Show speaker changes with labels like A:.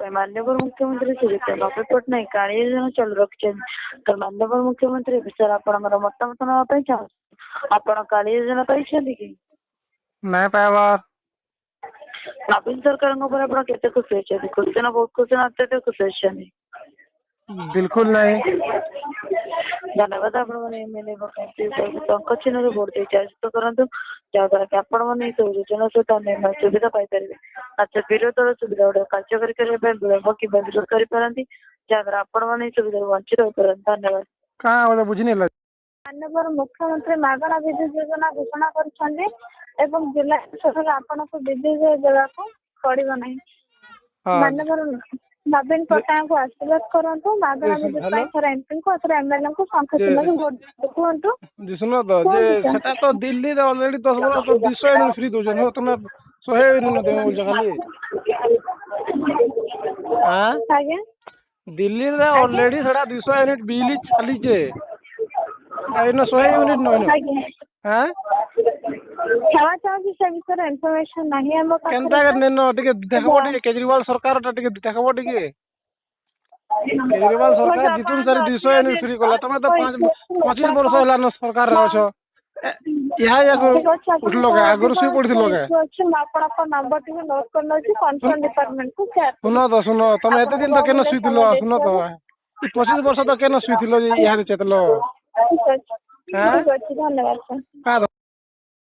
A: माननीय मुख्यमंत्री श्री नवीन पट्टनायक काली योजना चालू रखिछन तो माननीय मुख्यमंत्री विषय आपनकर मतामत नवा पई चाह आपण काली योजना पाइछन कि
B: नहीं पावा
A: नवीन सरकार ऊपर आपण केते खुशी अछि खुशी ना बहुत खुशी ना अत्यंत खुशी अछि
B: बिल्कुल नहीं
A: धन्यवाद आपण माने एमएलए टंक चिन्ह भोट दे तो करंतु जहाँद्वारा कि आपण मैंने सब योजना सहित अन्य सुविधा पाइपर अच्छा विरोध सुविधा गुड़ा कार्यकारी करने विलम्ब कि विरोध करें जहाँद्वारा आपण मैंने सुविधा वंचित हो पार धन्यवाद
B: कहाँ बुझी
C: माननीय मुख्यमंत्री मागणा विद्युत योजना घोषणा कर जिला सरकार आपन को विद्युत देवाक पड़ो ना माननीय नवीन पट्टनायक को आशीर्वाद करंतु मागणा विद्युत एमपी को एमएलए को संख्या चिन्ह भोट कहतु
B: सुनो तो जे सेटा तो दिल्ली रे ऑलरेडी 10 वर्ष तो 200 यूनिट फ्री दोजन हो तुम 100 यूनिट दे बोल खाली हां
C: आगे
B: दिल्ली रे ऑलरेडी सेटा 200 यूनिट बिल चली जे आइनो 100 यूनिट न हां
C: छावा चाहूँ से विषय इनफॉरमेशन नहीं हम
B: केनता करने न टिके देखबो टिके केजरीवाल सरकार टा टिके देखबो टिके केजरीवाल सरकार जितुन सारी 200 यूनिट फ्री कोला तमे तो 25 वर्ष होला न सरकार रे अछो यहाँ याको उठलो का आगुर सुई पड़थिलो का
C: अछि आपण अपन नंबर टिके नोट करनो छी कंसर्न डिपार्टमेंट को शेयर
B: सुनो तमे एते दिन तो केन सुइथिलो सुनो तो 25 वर्ष तो केन सुइथिलो यहाँ चेतलो
C: ठीक अछि धन्यवाद सर।